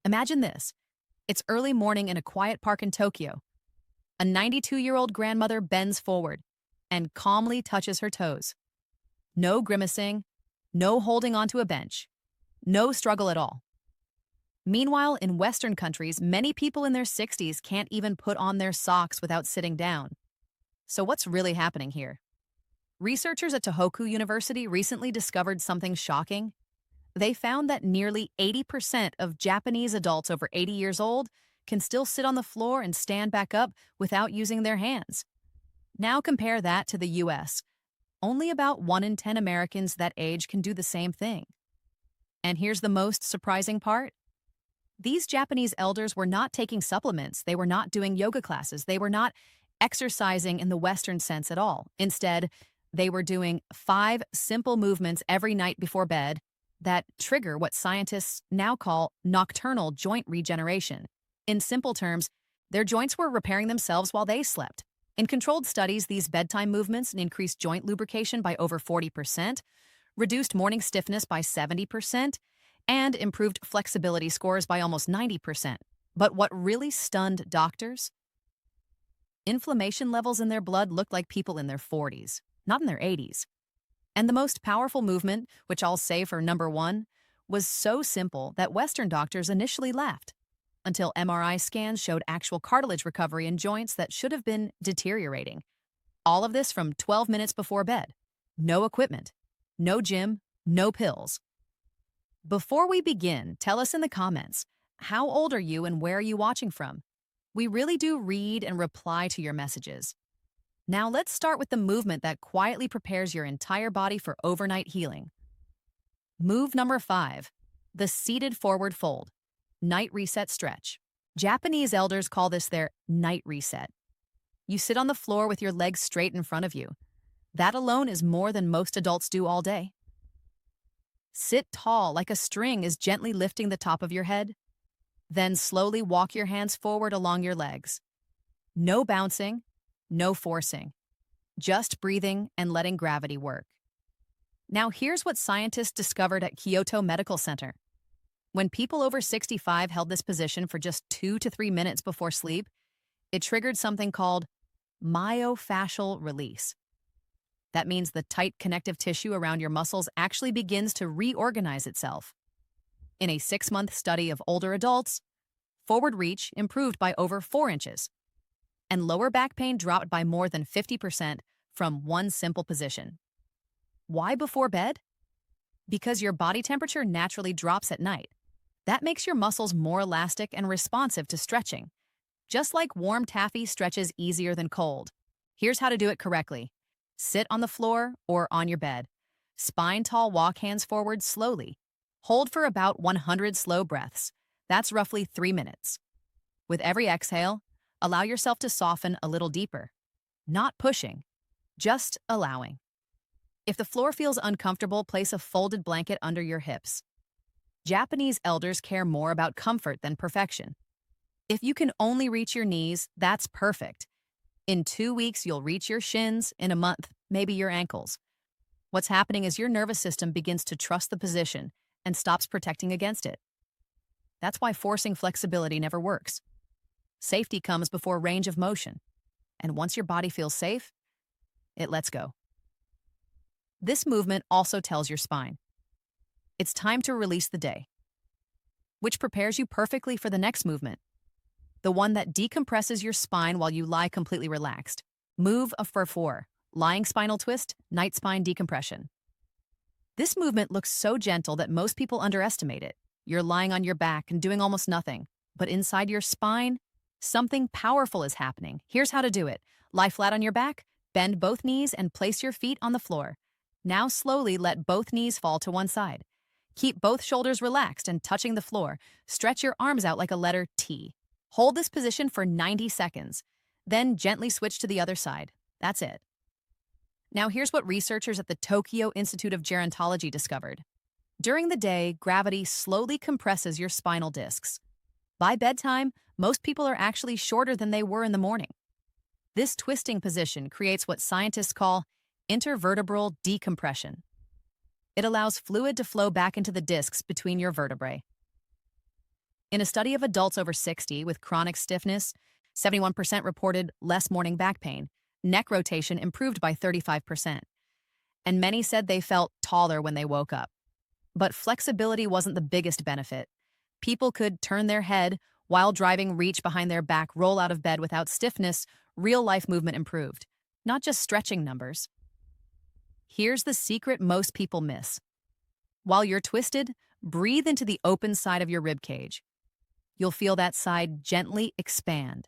Imagine this. It's early morning in a quiet park in Tokyo. A 92-year-old grandmother bends forward and calmly touches her toes. No grimacing, no holding onto a bench, no struggle at all. Meanwhile, in Western countries, many people in their 60s can't even put on their socks without sitting down. So what's really happening here? Researchers at Tohoku University recently discovered something shocking. They found that nearly 80% of Japanese adults over 80 years old can still sit on the floor and stand back up without using their hands. Now compare that to the US. Only about 1 in 10 Americans that age can do the same thing. And here's the most surprising part. These Japanese elders were not taking supplements. They were not doing yoga classes. They were not exercising in the Western sense at all. Instead, they were doing 5 simple movements every night before bed that trigger what scientists now call nocturnal joint regeneration. In simple terms, their joints were repairing themselves while they slept. In controlled studies, these bedtime movements increased joint lubrication by over 40%, reduced morning stiffness by 70%, and improved flexibility scores by almost 90%. But what really stunned doctors? Inflammation levels in their blood looked like people in their 40s, not in their 80s. And the most powerful movement, which I'll say for number 1, was so simple that Western doctors initially laughed, until MRI scans showed actual cartilage recovery in joints that should have been deteriorating. All of this from 12 minutes before bed. No equipment, no gym, no pills. Before we begin, tell us in the comments, how old are you and where are you watching from? We really do read and reply to your messages. Now let's start with the movement that quietly prepares your entire body for overnight healing. Move number 5, the seated forward fold, night reset stretch. Japanese elders call this their night reset. You sit on the floor with your legs straight in front of you. That alone is more than most adults do all day. Sit tall like a string is gently lifting the top of your head. Then slowly walk your hands forward along your legs. No bouncing, no forcing. Just breathing and letting gravity work. Now here's what scientists discovered at Kyoto Medical Center. When people over 65 held this position for just 2 to 3 minutes before sleep, it triggered something called myofascial release. That means the tight connective tissue around your muscles actually begins to reorganize itself. In a 6-month study of older adults, forward reach improved by over 4 inches, and lower back pain dropped by more than 50% from one simple position. Why before bed? Because your body temperature naturally drops at night. That makes your muscles more elastic and responsive to stretching. Just like warm taffy stretches easier than cold. Here's how to do it correctly. Sit on the floor or on your bed. Spine tall, walk hands forward slowly. Hold for about 100 slow breaths. That's roughly 3 minutes. With every exhale, allow yourself to soften a little deeper. Not pushing, just allowing. If the floor feels uncomfortable, place a folded blanket under your hips. Japanese elders care more about comfort than perfection. If you can only reach your knees, that's perfect. In 2 weeks, you'll reach your shins. In a month, maybe your ankles. What's happening is your nervous system begins to trust the position and stops protecting against it. That's why forcing flexibility never works. Safety comes before range of motion. And once your body feels safe, it lets go. This movement also tells your spine. It's time to release the day, which prepares you perfectly for the next movement. The one that decompresses your spine while you lie completely relaxed. Move for 4, lying spinal twist, night spine decompression. This movement looks so gentle that most people underestimate it. You're lying on your back and doing almost nothing. But inside your spine, something powerful is happening. Here's how to do it. Lie flat on your back, bend both knees, and place your feet on the floor. Now slowly let both knees fall to one side. Keep both shoulders relaxed and touching the floor. Stretch your arms out like a letter T. Hold this position for 90 seconds. Then gently switch to the other side. That's it. Now here's what researchers at the Tokyo Institute of Gerontology discovered. During the day, gravity slowly compresses your spinal discs. By bedtime, most people are actually shorter than they were in the morning. This twisting position creates what scientists call intervertebral decompression. It allows fluid to flow back into the discs between your vertebrae. In a study of adults over 60 with chronic stiffness, 71% reported less morning back pain. Neck rotation improved by 35%. And many said they felt taller when they woke up. But flexibility wasn't the biggest benefit. People could turn their head while driving, reach behind their back, roll out of bed without stiffness. Real life movement improved, not just stretching numbers. Here's the secret most people miss. While you're twisted, breathe into the open side of your rib cage. You'll feel that side gently expand.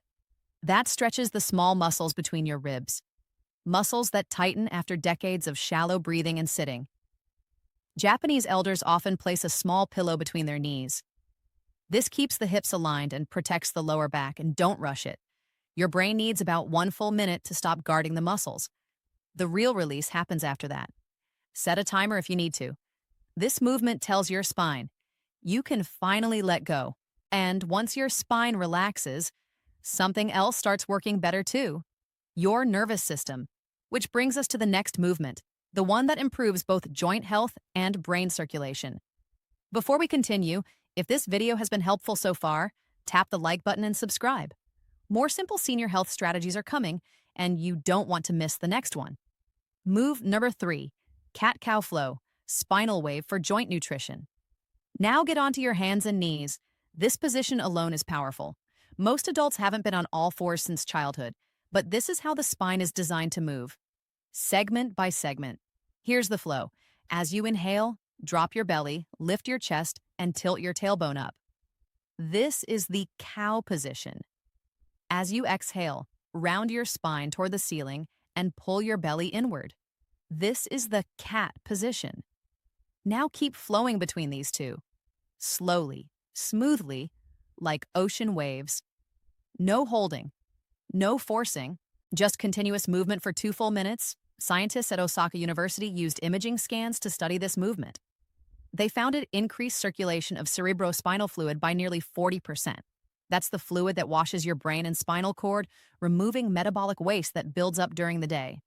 That stretches the small muscles between your ribs, muscles that tighten after decades of shallow breathing and sitting. Japanese elders often place a small pillow between their knees. This keeps the hips aligned and protects the lower back, and don't rush it. Your brain needs about 1 full minute to stop guarding the muscles. The real release happens after that. Set a timer if you need to. This movement tells your spine, you can finally let go. And once your spine relaxes, something else starts working better too. Your nervous system. Which brings us to the next movement, the one that improves both joint health and brain circulation. Before we continue, if this video has been helpful so far, tap the like button and subscribe. More simple senior health strategies are coming, and you don't want to miss the next one. Move number 3, cat-cow flow, spinal wave for joint nutrition. Now get onto your hands and knees. This position alone is powerful. Most adults haven't been on all fours since childhood, but this is how the spine is designed to move. Segment by segment. Here's the flow. As you inhale, drop your belly, lift your chest, and tilt your tailbone up. This is the cow position. As you exhale, round your spine toward the ceiling and pull your belly inward. This is the cat position. Now keep flowing between these two. Slowly, smoothly, like ocean waves. No holding, no forcing, just continuous movement for 2 full minutes. Scientists at Osaka University used imaging scans to study this movement. They found it increased circulation of cerebrospinal fluid by nearly 40%. That's the fluid that washes your brain and spinal cord, removing metabolic waste that builds up during the day.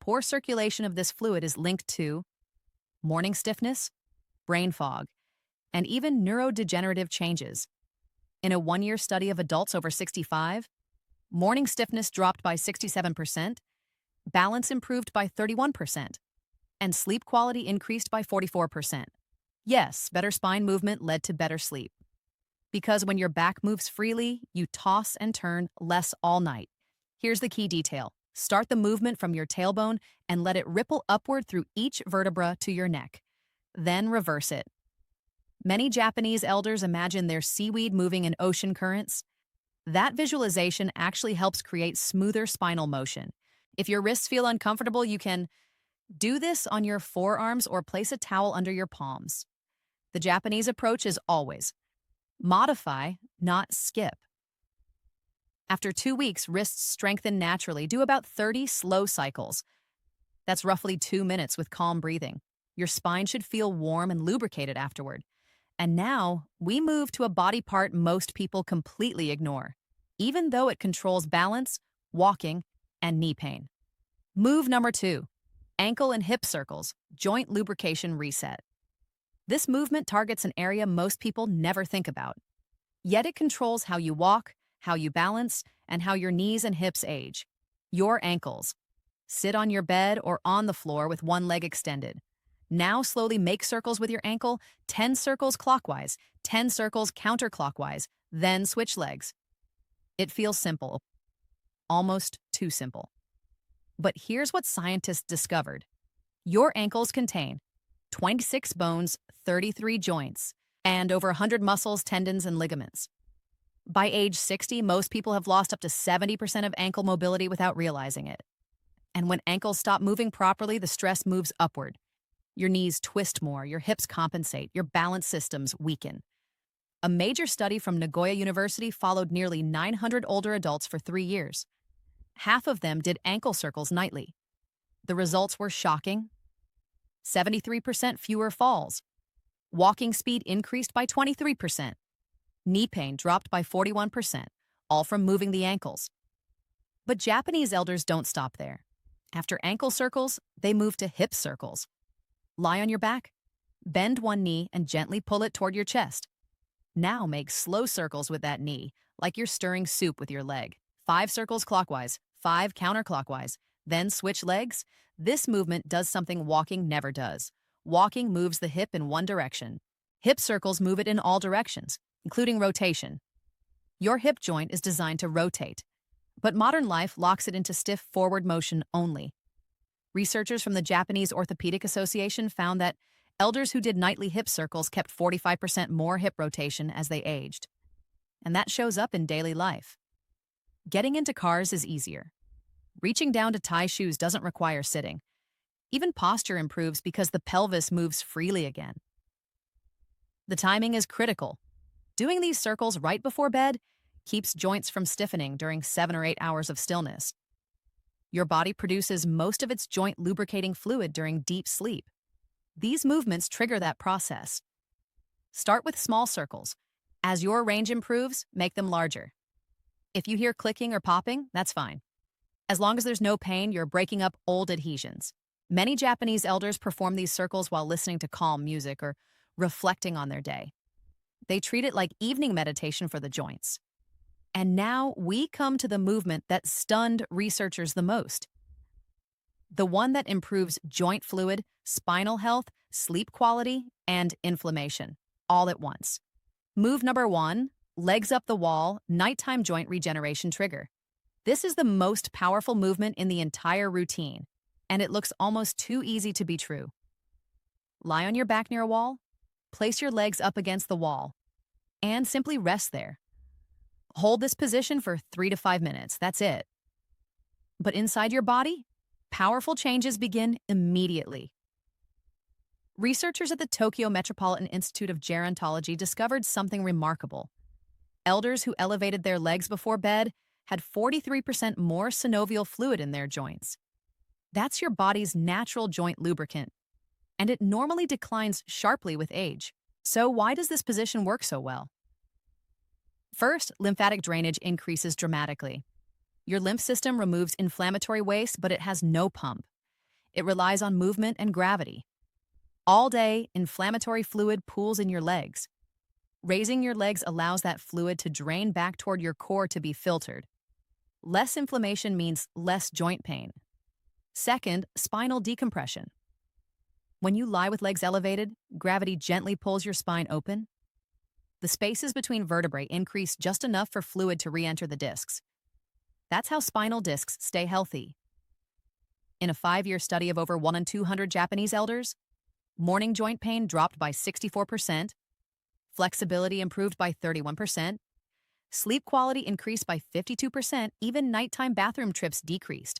Poor circulation of this fluid is linked to morning stiffness, brain fog, and even neurodegenerative changes. In a 1-year study of adults over 65, morning stiffness dropped by 67%, balance improved by 31%, and sleep quality increased by 44%. Yes, better spine movement led to better sleep. Because when your back moves freely, you toss and turn less all night. Here's the key detail. Start the movement from your tailbone and let it ripple upward through each vertebra to your neck. Then reverse it. Many Japanese elders imagine their seaweed moving in ocean currents. That visualization actually helps create smoother spinal motion. If your wrists feel uncomfortable, you can do this on your forearms or place a towel under your palms. The Japanese approach is always modify, not skip. After 2 weeks, wrists strengthen naturally. Do about 30 slow cycles. That's roughly 2 minutes with calm breathing. Your spine should feel warm and lubricated afterward. And now, we move to a body part most people completely ignore, even though it controls balance, walking, and knee pain. Move number 2, ankle and hip circles, joint lubrication reset. This movement targets an area most people never think about. Yet it controls how you walk, how you balance, and how your knees and hips age. Your ankles. Sit on your bed or on the floor with one leg extended. Now slowly make circles with your ankle, 10 circles clockwise, 10 circles counterclockwise, then switch legs. It feels simple, almost too simple. But here's what scientists discovered. Your ankles contain 26 bones, 33 joints, and over 100 muscles, tendons, and ligaments. By age 60, most people have lost up to 70% of ankle mobility without realizing it. And when ankles stop moving properly, the stress moves upward. Your knees twist more, your hips compensate, your balance systems weaken. A major study from Nagoya University followed nearly 900 older adults for 3 years. Half of them did ankle circles nightly. The results were shocking. 73% fewer falls. Walking speed increased by 23%. Knee pain dropped by 41%, all from moving the ankles. But Japanese elders don't stop there. After ankle circles, they move to hip circles. Lie on your back, bend one knee, and gently pull it toward your chest. Now make slow circles with that knee, like you're stirring soup with your leg. 5 circles clockwise, 5 counterclockwise. Then switch legs. This movement does something walking never does. Walking moves the hip in one direction. Hip circles move it in all directions, including rotation. Your hip joint is designed to rotate, but modern life locks it into stiff forward motion only. Researchers from the Japanese Orthopedic Association found that elders who did nightly hip circles kept 45% more hip rotation as they aged. And that shows up in daily life. Getting into cars is easier. Reaching down to tie shoes doesn't require sitting. Even posture improves because the pelvis moves freely again. The timing is critical. Doing these circles right before bed keeps joints from stiffening during 7 or 8 hours of stillness. Your body produces most of its joint lubricating fluid during deep sleep. These movements trigger that process. Start with small circles. As your range improves, make them larger. If you hear clicking or popping, that's fine. As long as there's no pain, you're breaking up old adhesions. Many Japanese elders perform these circles while listening to calm music or reflecting on their day. They treat it like evening meditation for the joints. And now we come to the movement that stunned researchers the most. The one that improves joint fluid, spinal health, sleep quality, and inflammation, all at once. Move number 1, legs up the wall, nighttime joint regeneration trigger. This is the most powerful movement in the entire routine, and it looks almost too easy to be true. Lie on your back near a wall, place your legs up against the wall, and simply rest there. Hold this position for 3 to 5 minutes, that's it. But inside your body, powerful changes begin immediately. Researchers at the Tokyo Metropolitan Institute of Gerontology discovered something remarkable. Elders who elevated their legs before bed had 43% more synovial fluid in their joints. That's your body's natural joint lubricant, and it normally declines sharply with age. So why does this position work so well? First, lymphatic drainage increases dramatically. Your lymph system removes inflammatory waste, but it has no pump. It relies on movement and gravity. All day, inflammatory fluid pools in your legs. Raising your legs allows that fluid to drain back toward your core to be filtered. Less inflammation means less joint pain. Second, spinal decompression. When you lie with legs elevated, gravity gently pulls your spine open. The spaces between vertebrae increase just enough for fluid to re-enter the discs. That's how spinal discs stay healthy. In a 5-year study of over 1 in 200 Japanese elders, morning joint pain dropped by 64%, flexibility improved by 31%, sleep quality increased by 52%, even nighttime bathroom trips decreased.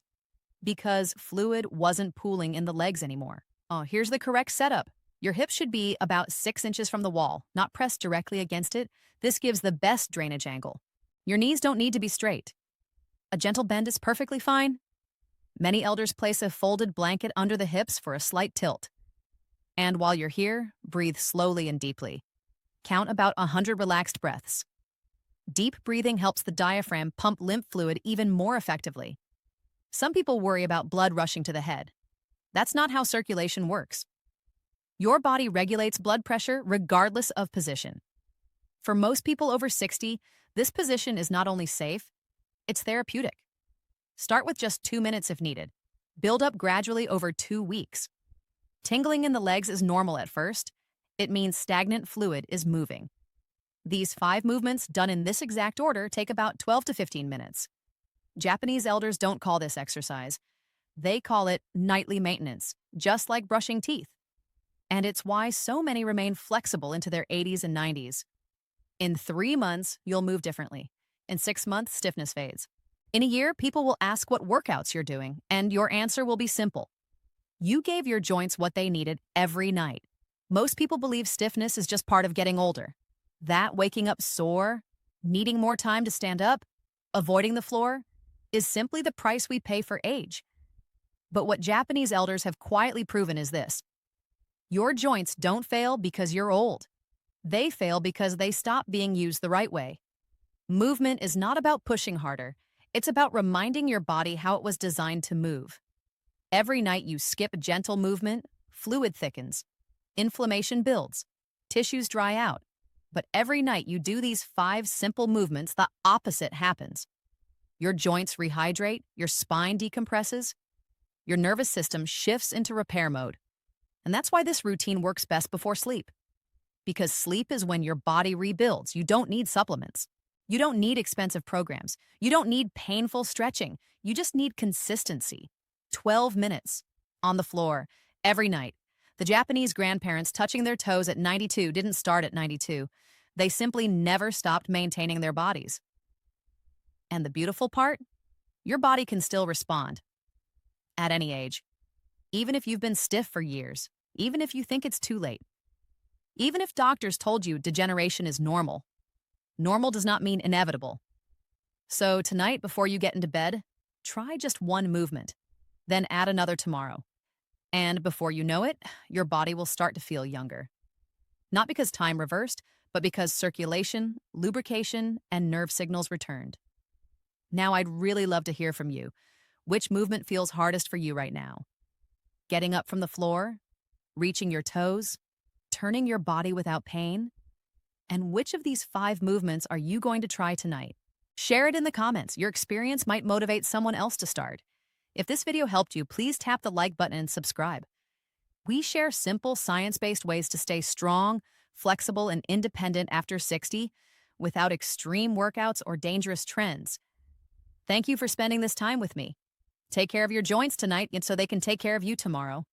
Because fluid wasn't pooling in the legs anymore. Oh, here's the correct setup. Your hips should be about 6 inches from the wall, not pressed directly against it. This gives the best drainage angle. Your knees don't need to be straight. A gentle bend is perfectly fine. Many elders place a folded blanket under the hips for a slight tilt. And while you're here, breathe slowly and deeply. Count about 100 relaxed breaths. Deep breathing helps the diaphragm pump lymph fluid even more effectively. Some people worry about blood rushing to the head. That's not how circulation works. Your body regulates blood pressure regardless of position. For most people over 60, this position is not only safe, it's therapeutic. Start with just 2 minutes if needed. Build up gradually over 2 weeks. Tingling in the legs is normal at first. It means stagnant fluid is moving. These 5 movements done in this exact order take about 12 to 15 minutes. Japanese elders don't call this exercise. They call it nightly maintenance, just like brushing teeth. And it's why so many remain flexible into their 80s and 90s. In 3 months, you'll move differently. In 6 months, stiffness fades. In a year, people will ask what workouts you're doing, and your answer will be simple. You gave your joints what they needed every night. Most people believe stiffness is just part of getting older. That waking up sore, needing more time to stand up, avoiding the floor, is simply the price we pay for age. But what Japanese elders have quietly proven is this. Your joints don't fail because you're old. They fail because they stop being used the right way. Movement is not about pushing harder. It's about reminding your body how it was designed to move. Every night you skip gentle movement, fluid thickens. Inflammation builds. Tissues dry out. But every night you do these 5 simple movements, the opposite happens. Your joints rehydrate, your spine decompresses, your nervous system shifts into repair mode. And that's why this routine works best before sleep. Because sleep is when your body rebuilds. You don't need supplements. You don't need expensive programs. You don't need painful stretching. You just need consistency. 12 minutes on the floor every night. The Japanese grandparents touching their toes at 92 didn't start at 92. They simply never stopped maintaining their bodies. And the beautiful part? Your body can still respond at any age. Even if you've been stiff for years, even if you think it's too late, even if doctors told you degeneration is normal, normal does not mean inevitable. So tonight, before you get into bed, try just one movement, then add another tomorrow. And before you know it, your body will start to feel younger. Not because time reversed, but because circulation, lubrication, and nerve signals returned. Now I'd really love to hear from you. Which movement feels hardest for you right now? Getting up from the floor? Reaching your toes? Turning your body without pain? And which of these 5 movements are you going to try tonight? Share it in the comments. Your experience might motivate someone else to start. If this video helped you, please tap the like button and subscribe. We share simple, science-based ways to stay strong, flexible, and independent after 60 without extreme workouts or dangerous trends. Thank you for spending this time with me. Take care of your joints tonight so they can take care of you tomorrow.